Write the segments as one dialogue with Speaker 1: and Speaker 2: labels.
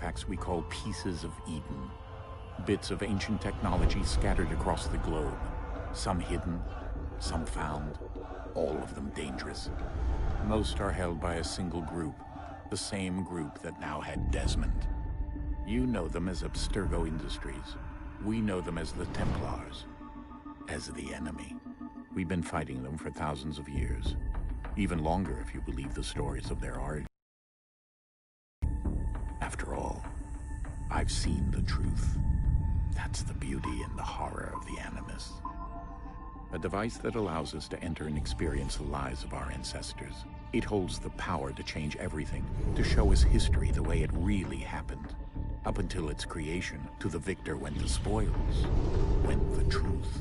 Speaker 1: artifacts we call pieces of Eden. Bits of ancient technology scattered across the globe. Some hidden, some found, all of them dangerous. Most are held by a single group, the same group that now had Desmond. You know them as Abstergo Industries. We know them as the Templars, as the enemy. We've been fighting them for thousands of years, even longer if you believe the stories of their origin. After all, I've seen the truth. That's the beauty and the horror of the Animus. A device that allows us to enter and experience the lives of our ancestors. It holds the power to change everything, to show us history the way it really happened. Up until its creation, to the victor went the spoils, went the truth.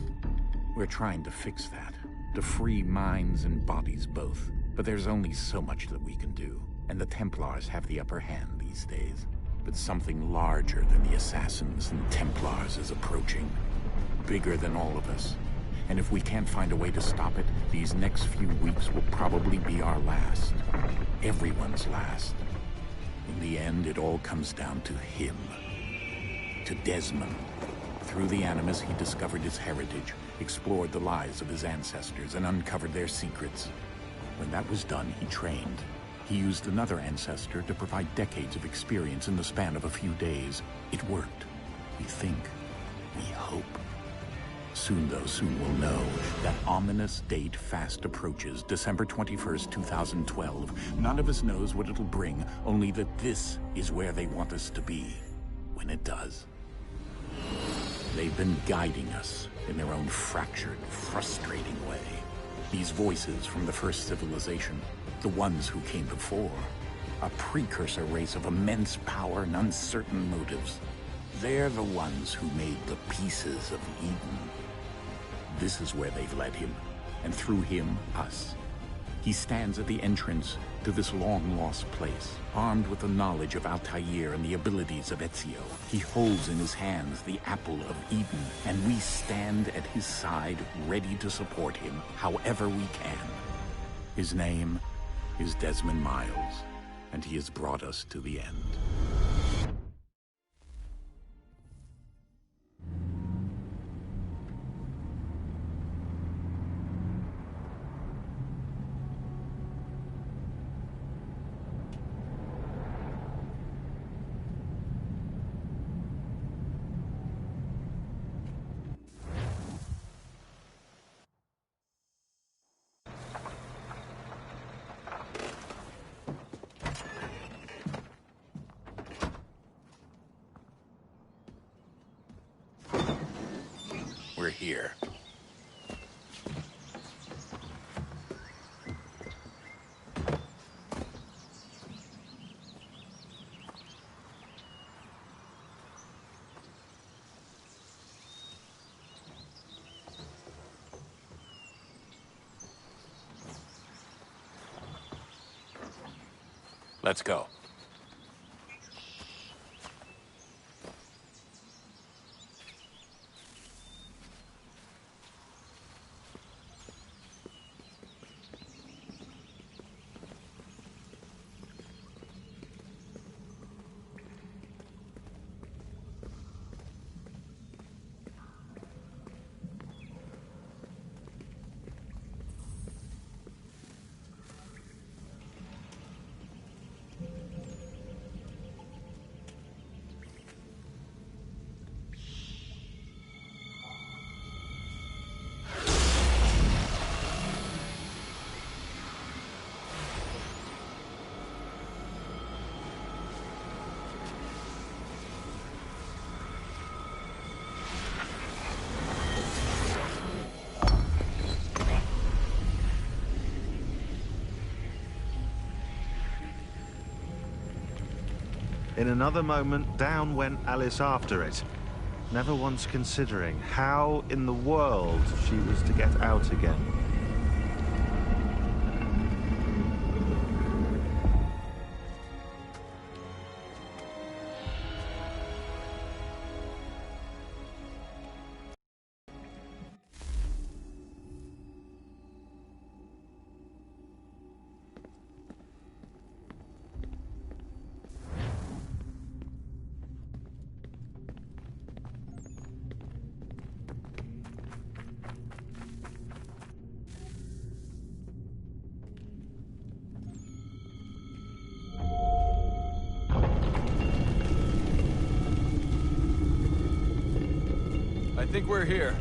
Speaker 1: We're trying to fix that, to free minds and bodies both. But there's only so much that we can do, and the Templars have the upper hand these days. But something larger than the Assassins and Templars is approaching, bigger than all of us. And if we can't find a way to stop it, these next few weeks will probably be our last. Everyone's last. In the end, it all comes down to him. To Desmond. Through the Animus, he discovered his heritage, explored the lives of his ancestors, and uncovered their secrets. When that was done, he trained. He used another ancestor to provide decades of experience in the span of a few days. It worked. We think. We hope. Soon, though, soon we'll know. That ominous date fast approaches, December 21st, 2012. None of us knows what it'll bring, only that this is where they want us to be, when it does. They've been guiding us in their own fractured, frustrating way. These voices from the first civilization, the ones who came before, a precursor race of immense power and uncertain motives. They're the ones who made the pieces of Eden. This is where they've led him, and through him, us. He stands at the entrance to this long-lost place, armed with the knowledge of Altair and the abilities of Ezio. He holds in his hands the apple of Eden, and we stand at his side, ready to support him however we can. His name is Desmond Miles, and he has brought us to the end. We're here. Let's go.
Speaker 2: In another moment, down went Alice after it, never once considering how in the world she was to get out again.
Speaker 3: think we're here.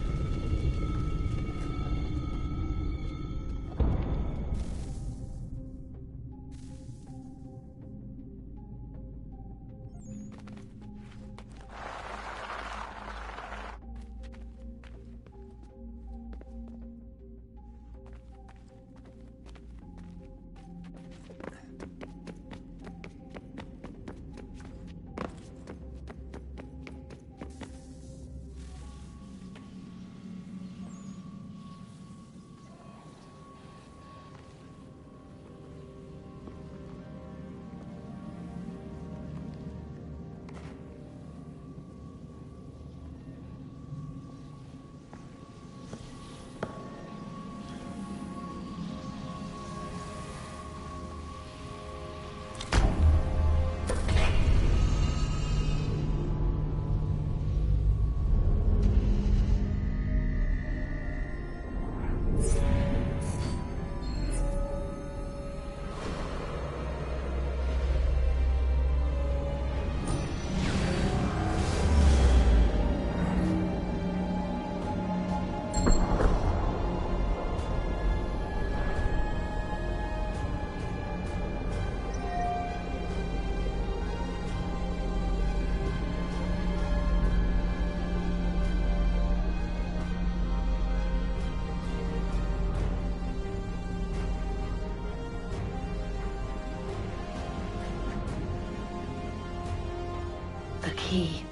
Speaker 4: The key.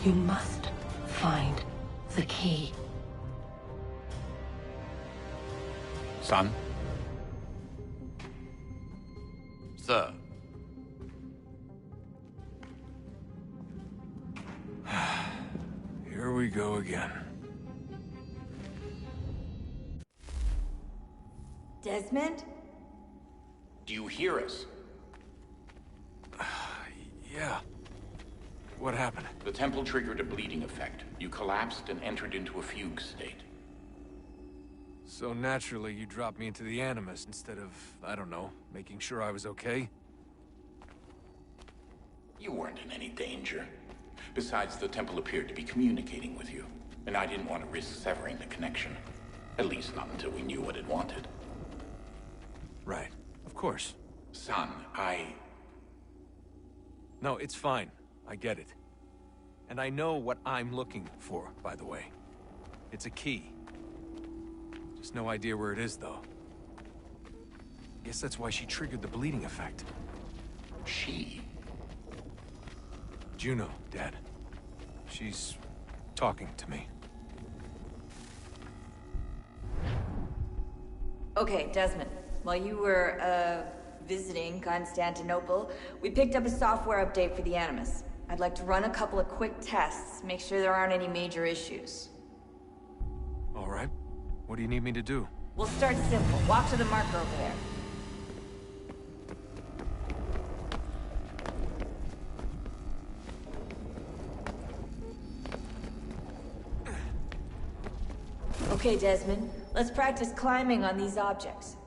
Speaker 4: You must find the key.
Speaker 1: Son?
Speaker 5: Sir.
Speaker 3: Here we go again.
Speaker 6: Desmond?
Speaker 1: Do you hear us?
Speaker 3: Yeah. What happened?
Speaker 1: The temple triggered a bleeding effect. You collapsed and entered into a fugue state.
Speaker 3: So naturally, you dropped me into the Animus instead of, I don't know, making sure I was okay?
Speaker 1: You weren't in any danger. Besides, the temple appeared to be communicating with you, and I didn't want to risk severing the connection. At least not until we knew what it wanted.
Speaker 3: Right. Of course.
Speaker 1: Son,
Speaker 3: No, it's fine. I get it. And I know what I'm looking for, by the way. It's a key. Just no idea where it is, though. Guess that's why she triggered the bleeding effect.
Speaker 1: She?
Speaker 3: Juno, Dad. She's talking to me.
Speaker 6: Okay, Desmond. While you were, visiting Constantinople, we picked up a software update for the Animus. I'd like to run a couple of quick tests, make sure there aren't any major issues.
Speaker 3: All right. What do you need me to do?
Speaker 6: We'll start simple. Walk to the marker over there. Okay, Desmond. Let's practice climbing on these objects.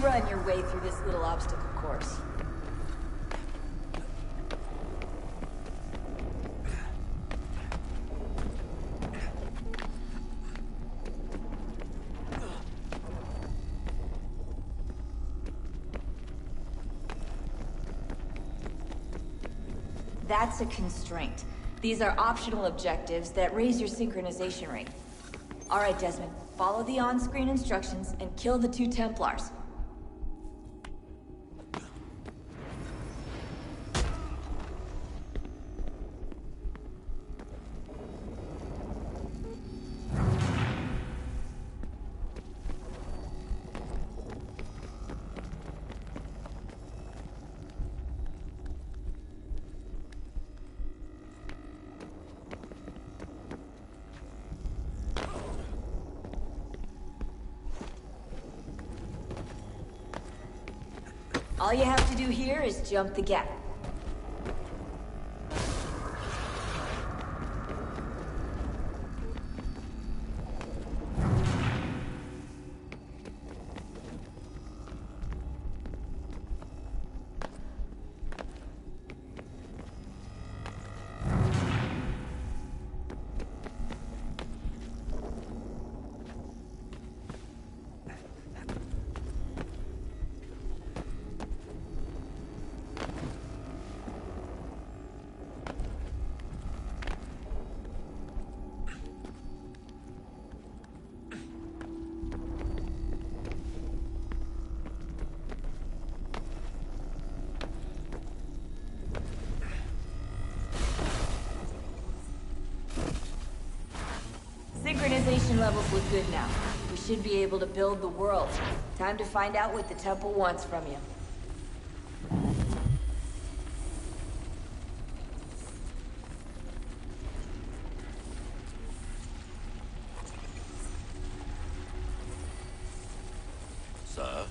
Speaker 6: Run your way through this little obstacle course. That's a constraint. These are optional objectives that raise your synchronization rate. All right, Desmond, follow the on-screen instructions and kill the 2 Templars. All you have to do here is jump the gap. Synchronization levels look good now. We should be able to build the world. Time to find out what the temple wants from you.
Speaker 5: Sir?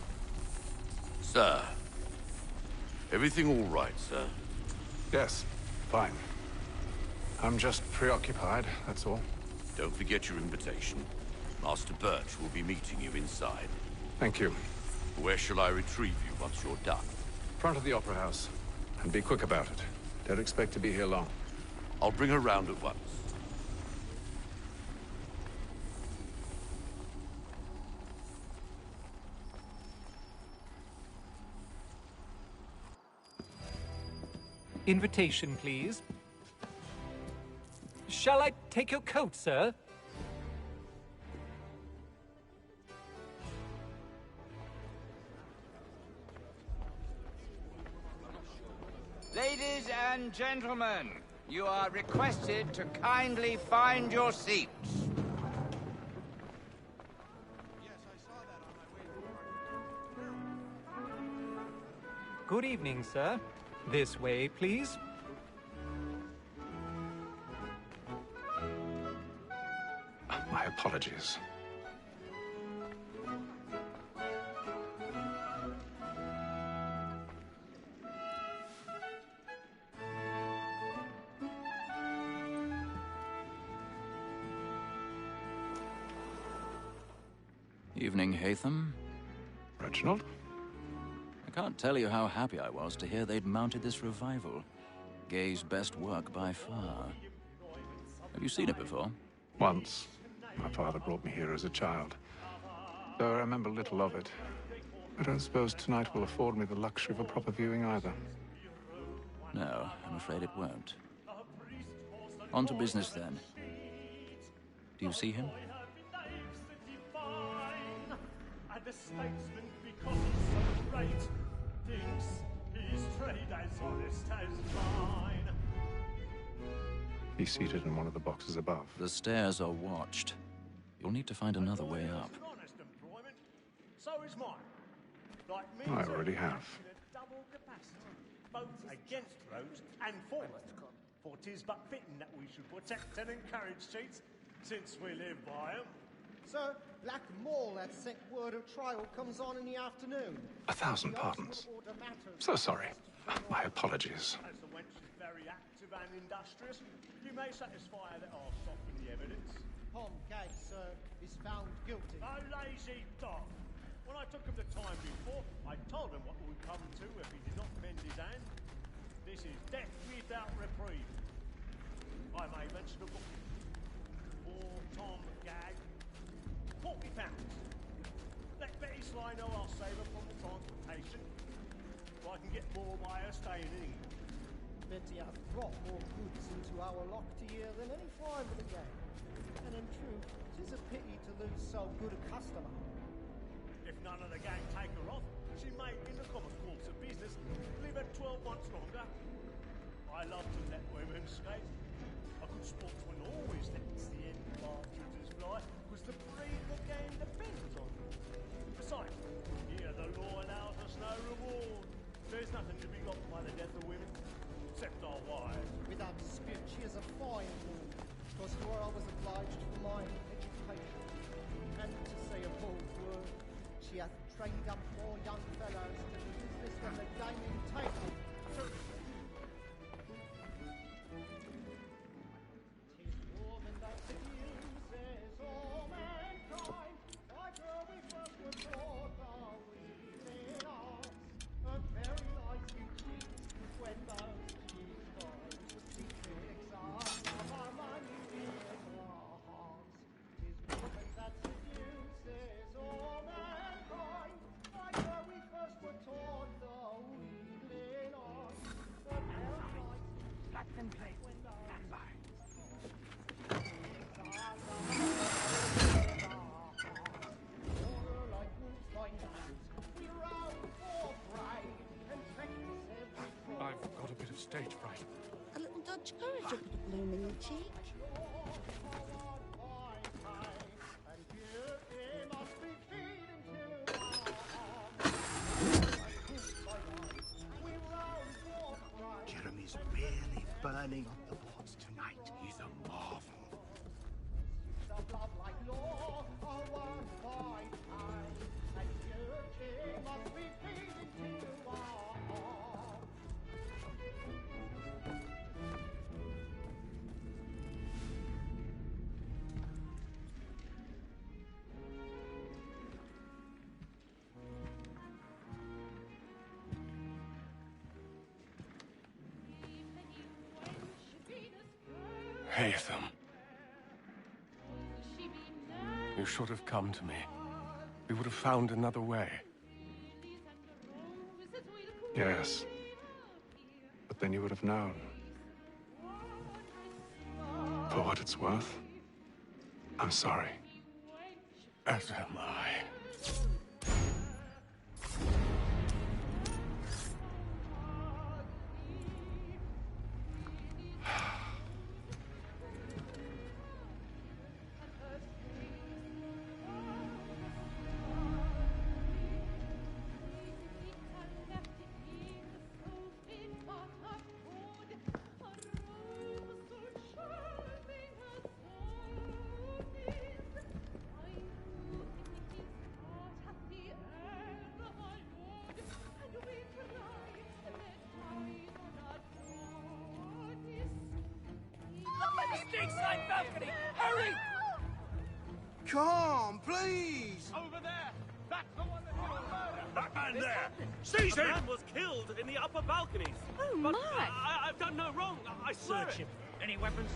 Speaker 5: Sir? Everything all right, sir?
Speaker 7: Yes, fine. I'm just preoccupied, that's all.
Speaker 5: Don't forget your invitation. Master Birch will be meeting you inside.
Speaker 7: Thank you.
Speaker 5: Where shall I retrieve you once you're done?
Speaker 7: Front of the Opera House. And be quick about it. Don't expect to be here long.
Speaker 5: I'll bring her round at once.
Speaker 8: Invitation, please. Shall I take your coat, sir?
Speaker 9: Ladies and gentlemen, you are requested to kindly find your seats.
Speaker 8: Good evening, sir. This way, please.
Speaker 7: My apologies.
Speaker 10: Evening, Hatham.
Speaker 7: Reginald?
Speaker 10: I can't tell you how happy I was to hear they'd mounted this revival. Gay's best work by far. Have you seen it before?
Speaker 7: Once. My father brought me here as a child. Though I remember little of it. I don't suppose tonight will afford me the luxury of a proper viewing either.
Speaker 10: No, I'm afraid it won't. On to business then. Do you see him?
Speaker 11: The statesman, because he's so great, thinks his trade as honest as mine.
Speaker 7: He's seated in one of the boxes above.
Speaker 10: The stairs are watched. You'll need to find another way up.
Speaker 11: Honest employment, so is mine. Like me,
Speaker 7: I already have.
Speaker 11: Double capacity, both against roads and for it. For 'tis but fitting that we should protect and encourage cheats, since we live by 'em.
Speaker 12: Sir, Black Mall that sent word of trial comes on in the afternoon.
Speaker 7: 1,000 pardons. So sorry. My apologies.
Speaker 11: As the wench is very active and industrious, you may satisfy her that I'll soften the evidence.
Speaker 12: Tom Gag, sir, is found guilty.
Speaker 11: A lazy dog. When I took him the time before, I told him what would come to if he did not mend his hand. This is death without reprieve. I may mention a book. Poor Tom Gag. £40. Let Betty Sly know I'll save her from the transportation, so I can get more by her staying in England.
Speaker 12: Betty hath brought more goods into our locked year than any five of the gang. And in truth, 'tis a pity to lose so good a customer.
Speaker 11: If none of the gang take her off, she may, in the common course of business, live her 12 months longer. I love to let women skate. A good sportsman always lets the end partridges fly, because the breed of the game depends on them. Besides, here the law allows us no reward. There's nothing to be got by the death of women, except our wives.
Speaker 12: Without dispute, she is a fine woman, because to her I was obliged for my education. And to say a bold word, she hath trained up more young fellows to the business than the
Speaker 13: much courage up at the blooming cheek.
Speaker 14: Jeremy's really burning up the boards tonight. He's a marvel.
Speaker 15: Haytham. You should have come to me. We would have found another way.
Speaker 7: Yes. But then you would have known. For what it's worth, I'm sorry.
Speaker 15: As am I.
Speaker 9: Stateside balcony! Hurry!
Speaker 14: Come, please!
Speaker 9: Over there! That's the one that did the murder!
Speaker 11: That man there! Seize him! The man was killed in the upper balconies.
Speaker 13: Oh,
Speaker 11: but
Speaker 13: my!
Speaker 11: I've done no wrong. I swear
Speaker 9: Search
Speaker 11: it.
Speaker 9: him. Any weapons?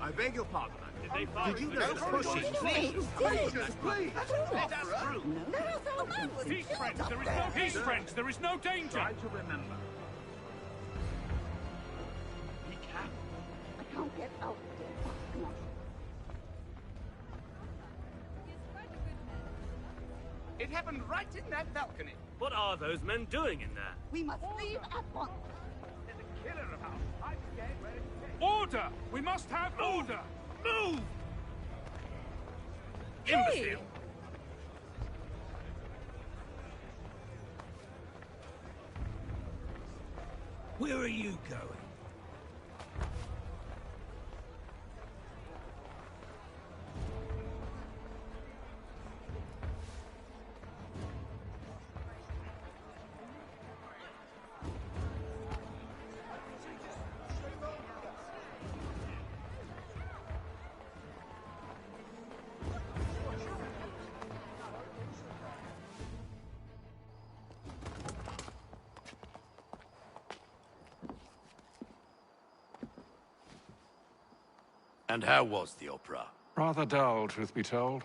Speaker 14: I beg your pardon.
Speaker 11: Did they fire?
Speaker 14: Did you
Speaker 11: into
Speaker 14: know
Speaker 11: the
Speaker 14: that?
Speaker 11: building?
Speaker 14: Please,
Speaker 13: Please,
Speaker 14: please.
Speaker 9: Let us through.
Speaker 11: Peace, friends. There is no peace, friends. There is no danger.
Speaker 9: Try to remember.
Speaker 11: Be careful.
Speaker 13: I can't get out of here fast enough.
Speaker 9: It happened right in that balcony.
Speaker 11: What are those men doing in there?
Speaker 13: We must leave at once.
Speaker 9: There's a killer about. I'm scared where it's safe.
Speaker 11: Order! We must have order! Move!
Speaker 13: Hey!
Speaker 11: Imbecile!
Speaker 9: Where are you going?
Speaker 5: And how was the opera?
Speaker 7: Rather dull, truth be told.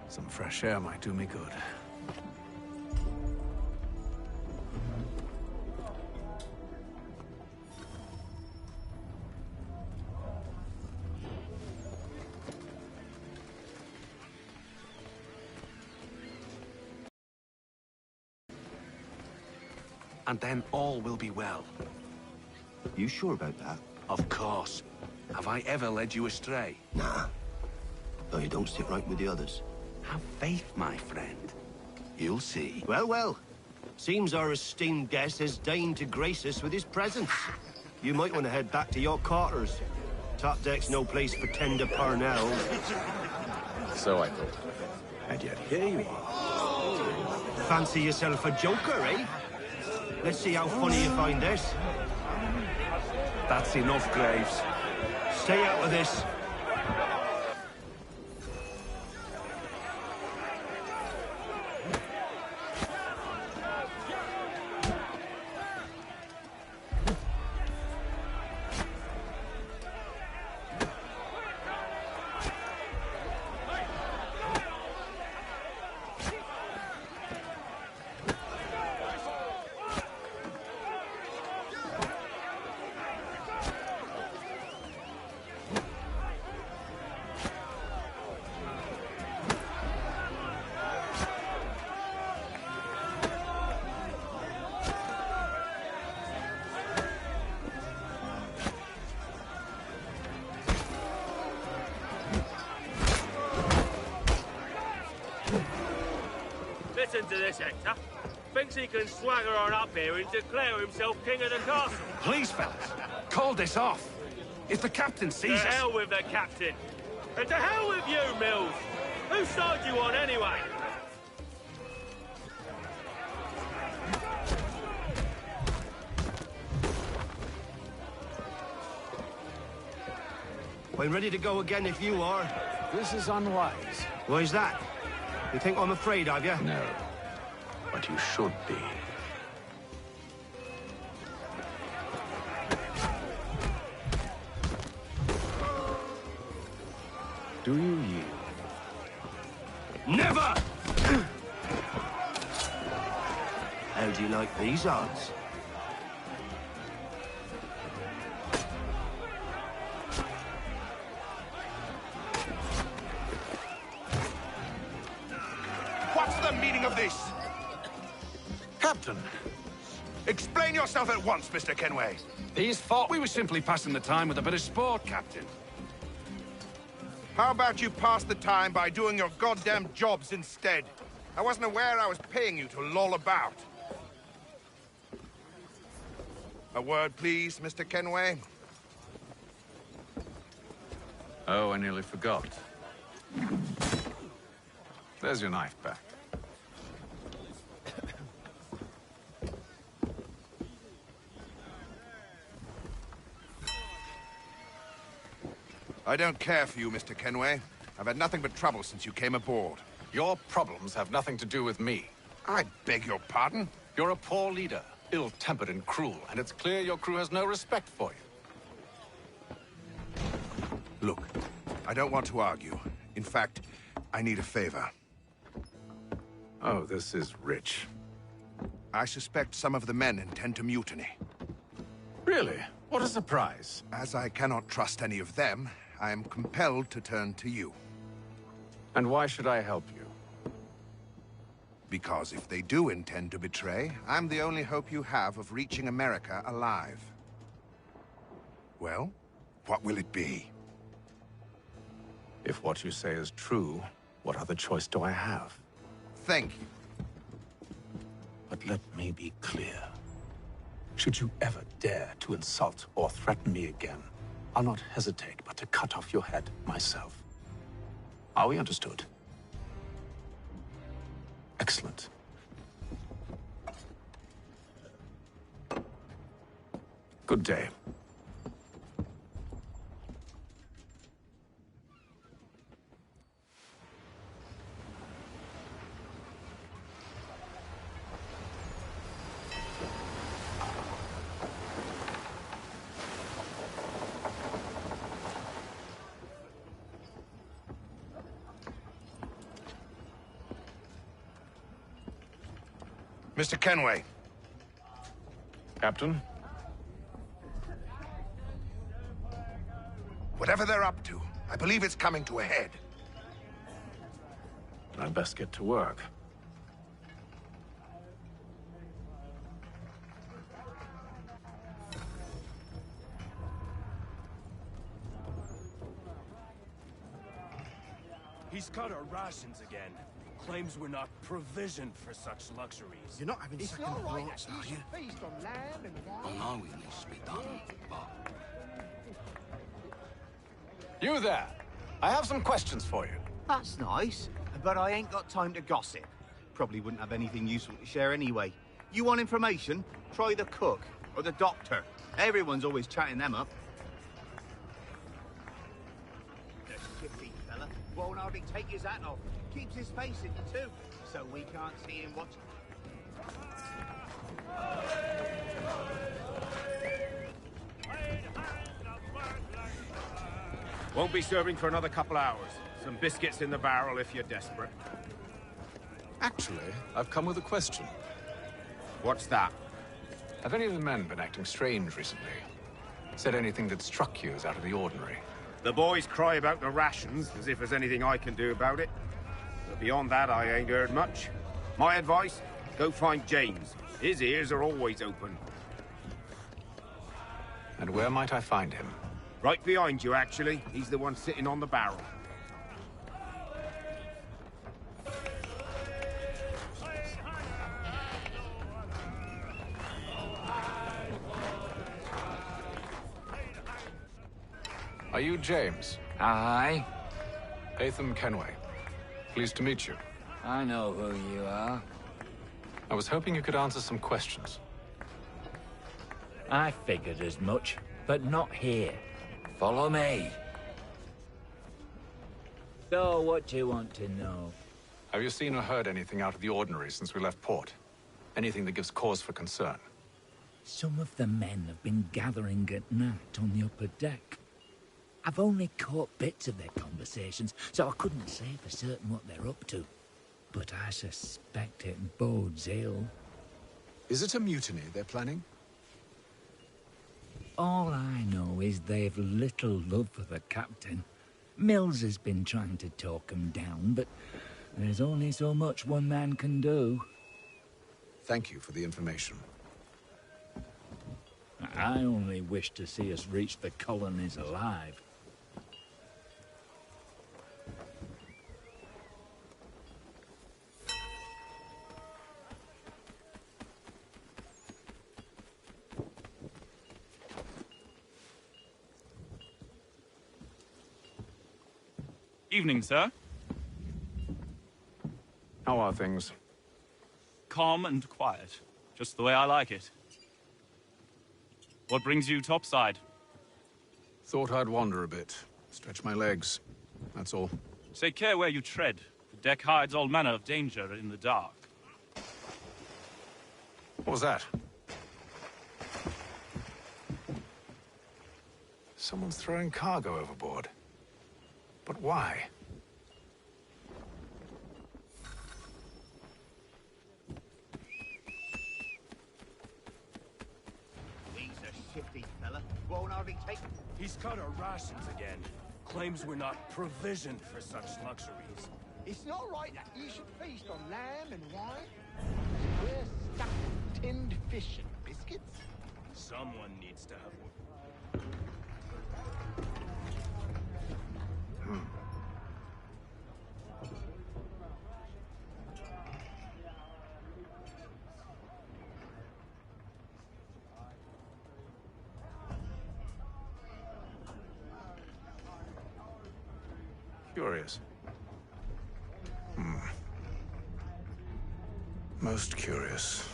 Speaker 7: Some fresh air might do me good. And then all will be well.
Speaker 14: You sure about that?
Speaker 7: Of course. Have I ever led you astray?
Speaker 14: Nah. No, you don't sit right with the others.
Speaker 7: Have faith, my friend. You'll see.
Speaker 14: Well, well.
Speaker 16: Seems our esteemed guest has deigned to grace us with his presence. You might want to head back to your quarters. Top deck's no place for tender parnells.
Speaker 1: So I thought. And yet here you are.
Speaker 16: Fancy yourself a joker, eh? Let's see how funny you find this.
Speaker 17: That's enough, Graves.
Speaker 16: Stay out of this.
Speaker 11: Listen to this, Hector. Thinks he can swagger on up here and declare himself king of the castle.
Speaker 17: Please, fellas, call this off. If the captain sees us...
Speaker 11: To hell with the captain. And to hell with you, Mills. Whose side you on, anyway?
Speaker 16: I'm ready to go again if you are.
Speaker 1: This is unwise.
Speaker 16: Why's that? You think I'm afraid of you?
Speaker 1: No. But you should be. Do you yield?
Speaker 16: Never! How do you like these odds?
Speaker 18: What's the meaning of this?
Speaker 17: Captain,
Speaker 18: Explain yourself at once, Mr. Kenway.
Speaker 17: these thought we were simply passing the time with a bit of sport, Captain.
Speaker 18: How about you pass the time by doing your goddamn jobs instead? I wasn't aware I was paying you to loll about. A word, please, Mr. Kenway.
Speaker 7: Oh, I nearly forgot. There's your knife back.
Speaker 18: I don't care for you, Mr. Kenway. I've had nothing but trouble since you came aboard.
Speaker 7: Your problems have nothing to do with me.
Speaker 18: I beg your pardon?
Speaker 7: You're a poor leader, ill-tempered and cruel, and it's clear your crew has no respect for you.
Speaker 18: Look, I don't want to argue. In fact, I need a favor.
Speaker 7: Oh, this is rich.
Speaker 18: I suspect some of the men intend to mutiny.
Speaker 7: Really? What a surprise.
Speaker 18: As I cannot trust any of them, I am compelled to turn to you.
Speaker 7: And why should I help you?
Speaker 18: Because if they do intend to betray, I'm the only hope you have of reaching America alive. Well, what will it be?
Speaker 7: If what you say is true, what other choice do I have?
Speaker 18: Thank you.
Speaker 7: But let me be clear. Should you ever dare to insult or threaten me again, I'll not hesitate but to cut off your head myself. Are we understood? Excellent. Good day.
Speaker 18: Mr. Kenway.
Speaker 7: Captain?
Speaker 18: Whatever they're up to, I believe it's coming to a head.
Speaker 7: I'd best get to work.
Speaker 19: He's cut our rations again.
Speaker 17: Claims we're not provisioned for such luxuries.
Speaker 14: You're not having
Speaker 12: It's
Speaker 14: second
Speaker 12: not right
Speaker 14: thoughts,
Speaker 12: that
Speaker 14: are
Speaker 12: you
Speaker 14: you?
Speaker 12: should feast on lamb and wine.
Speaker 5: I know it must be done, but...
Speaker 7: You there! I have some questions for you.
Speaker 14: That's nice, but I ain't got time to gossip. Probably wouldn't have anything useful to share anyway. You want information? Try the cook or the doctor. Everyone's always chatting them up. The shifty fella won't hardly take his hat off. Keeps his face in too, so we can't see him watching.
Speaker 18: Won't be serving for another couple hours. Some biscuits in the barrel if you're desperate.
Speaker 7: Actually, I've come with a question.
Speaker 18: What's that?
Speaker 7: Have any of the men been acting strange recently? Said anything that struck you as out of the ordinary?
Speaker 18: The boys cry about the rations, as if there's anything I can do about it. But beyond that, I ain't heard much. My advice, go find James. His ears are always open.
Speaker 7: And where might I find him?
Speaker 18: Right behind you, actually. He's the one sitting on the barrel.
Speaker 7: Are you James?
Speaker 19: Aye.
Speaker 7: Hatham Kenway. Pleased to meet you.
Speaker 19: I know who you are.
Speaker 7: I was hoping you could answer some questions.
Speaker 19: I figured as much, but not here. Follow me. So, what do you want to know?
Speaker 7: Have you seen or heard anything out of the ordinary since we left port? Anything that gives cause for concern?
Speaker 19: Some of the men have been gathering at night on the upper deck. I've only caught bits of their conversations, so I couldn't say for certain what they're up to. But I suspect it bodes ill.
Speaker 7: Is it a mutiny they're planning?
Speaker 19: All I know is they've little love for the captain. Mills has been trying to talk him down, but there's only so much one man can do.
Speaker 7: Thank you for the information.
Speaker 19: I only wish to see us reach the colonies alive.
Speaker 20: Evening, sir.
Speaker 7: How are things?
Speaker 20: Calm and quiet. Just the way I like it. What brings you topside?
Speaker 7: Thought I'd wander a bit. Stretch my legs. That's all.
Speaker 20: Take care where you tread. The deck hides all manner of danger in the dark.
Speaker 7: What was that? Someone's throwing cargo overboard. But why?
Speaker 14: He's a shifty fella. Won't hardly take...
Speaker 17: He's cut our rations again. Claims we're not provisioned for such luxuries.
Speaker 12: It's not right that you should feast on lamb and wine. We're stuck with tinned fish and biscuits.
Speaker 17: Someone needs to have one.
Speaker 7: Curious. Most curious.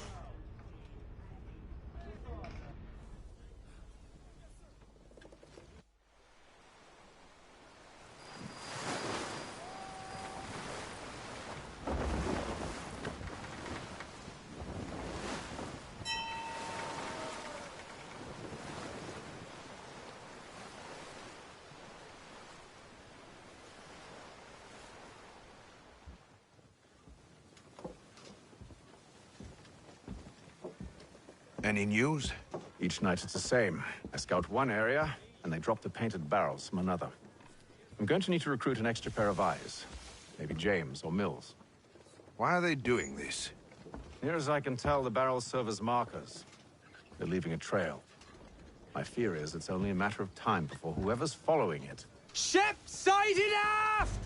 Speaker 18: Any news?
Speaker 7: Each night it's the same. I scout one area, and they drop the painted barrels from another. I'm going to need to recruit an extra pair of eyes. Maybe James or Mills.
Speaker 18: Why are they doing this?
Speaker 7: Near as I can tell, the barrels serve as markers. They're leaving a trail. My fear is it's only a matter of time before whoever's following it...
Speaker 21: Ship sighted aft!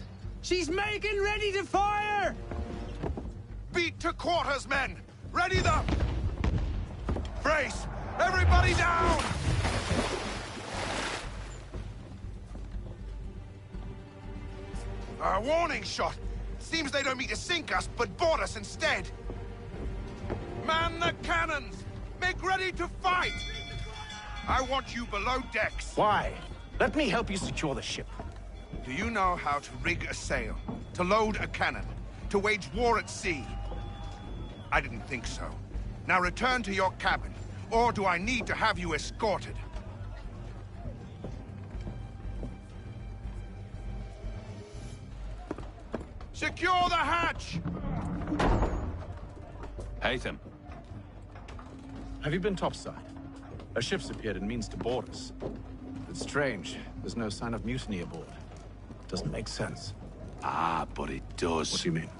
Speaker 21: She's making ready to fire! Beat to quarters, men! Ready them! Brace! Everybody down! A warning shot! Seems they don't mean to sink us, but board us instead! Man the cannons! Make ready to fight! I want you below decks.
Speaker 7: Why? Let me help you secure the ship.
Speaker 21: Do you know how to rig a sail? To load a cannon? To wage war at sea? I didn't think so. Now return to your cabin, or do I need to have you escorted? Secure the hatch!
Speaker 5: Haytham.
Speaker 7: Have you been topside? A ship's appeared and means to board us. It's strange. There's no sign of mutiny aboard. Doesn't make sense.
Speaker 5: Ah, but it does.
Speaker 7: What do you mean?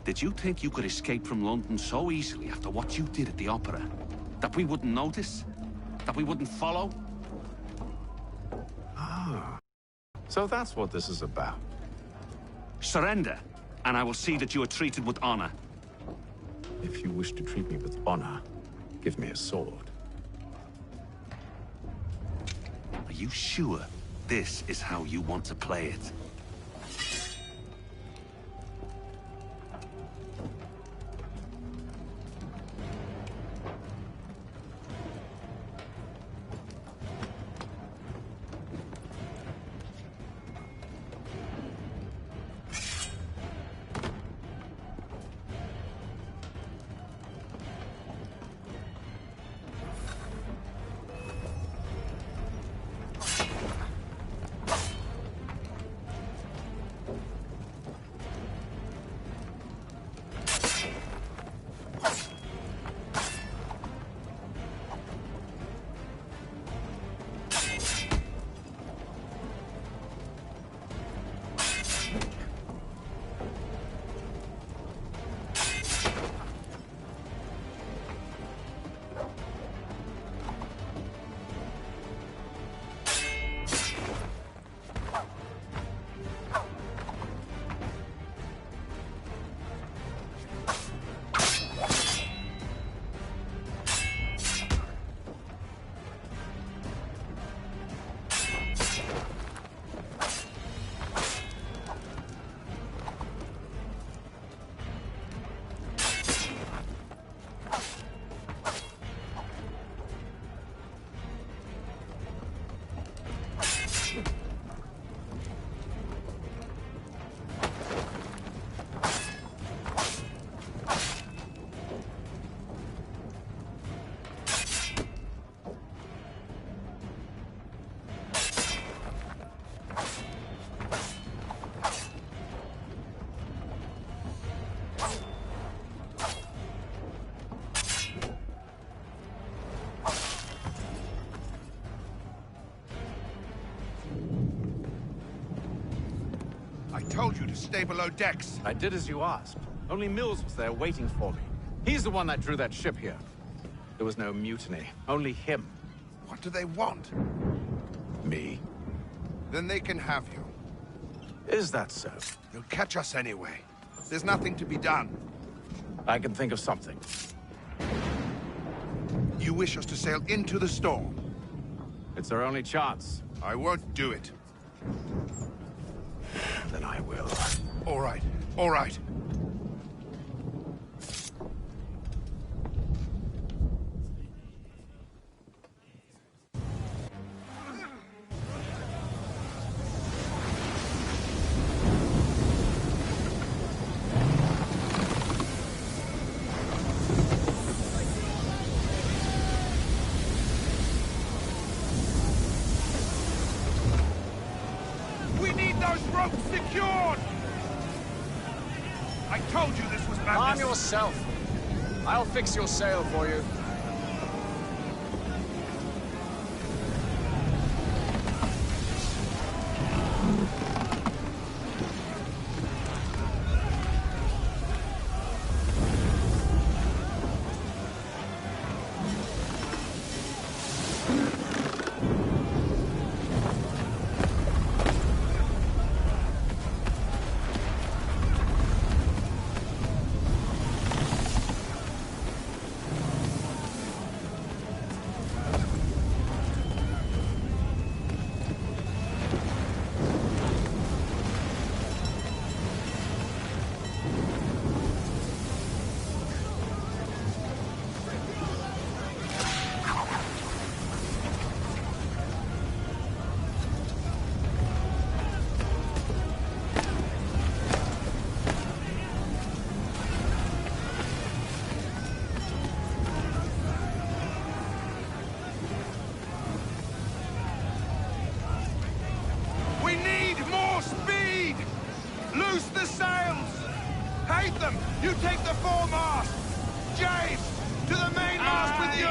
Speaker 5: Did you think you could escape from London so easily after what you did at the opera? That we wouldn't notice? That we wouldn't follow?
Speaker 7: Ah. So that's what this is about.
Speaker 5: Surrender, and I will see that you are treated with honor.
Speaker 7: If you wish to treat me with honor, give me a sword.
Speaker 5: Are you sure this is how you want to play it?
Speaker 21: I told you to stay below decks.
Speaker 7: I did as you asked. Only Mills was there waiting for me. He's the one that drew that ship here. There was no mutiny, only him.
Speaker 21: What do they want?
Speaker 7: Me.
Speaker 21: Then they can have you.
Speaker 7: Is that so?
Speaker 21: They'll catch us anyway. There's nothing to be done.
Speaker 7: I can think of something.
Speaker 21: You wish us to sail into the storm?
Speaker 7: It's our only chance.
Speaker 21: I won't do it.
Speaker 7: Then I will.
Speaker 21: All right, all right. We need those ropes secured! I told you this was madness.
Speaker 22: Arm yourself. I'll fix your sail for you.
Speaker 21: them! You take the foremast! James! To the mainmast with you!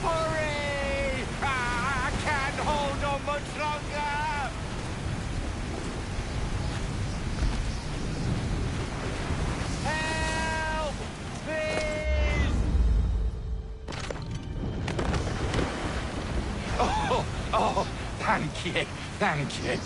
Speaker 9: Hurry! I can't hold on much longer! Help! Please!
Speaker 21: Oh, thank you, thank you.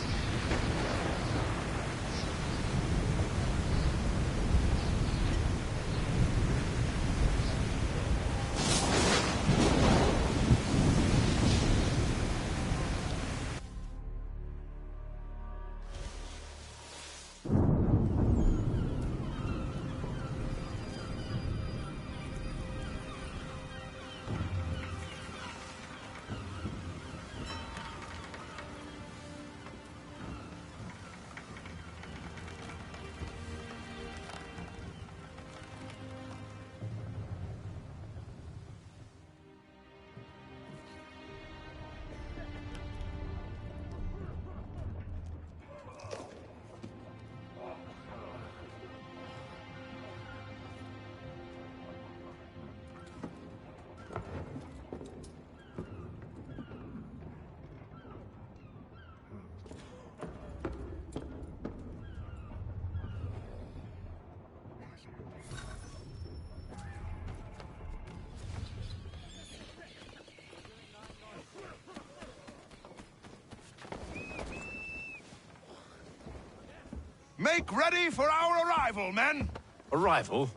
Speaker 21: Make ready for our arrival, men!
Speaker 2: Arrival?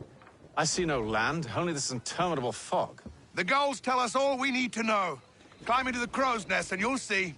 Speaker 2: I see no land, only this interminable fog.
Speaker 21: The gulls tell us all we need to know. Climb into the crow's nest and you'll see.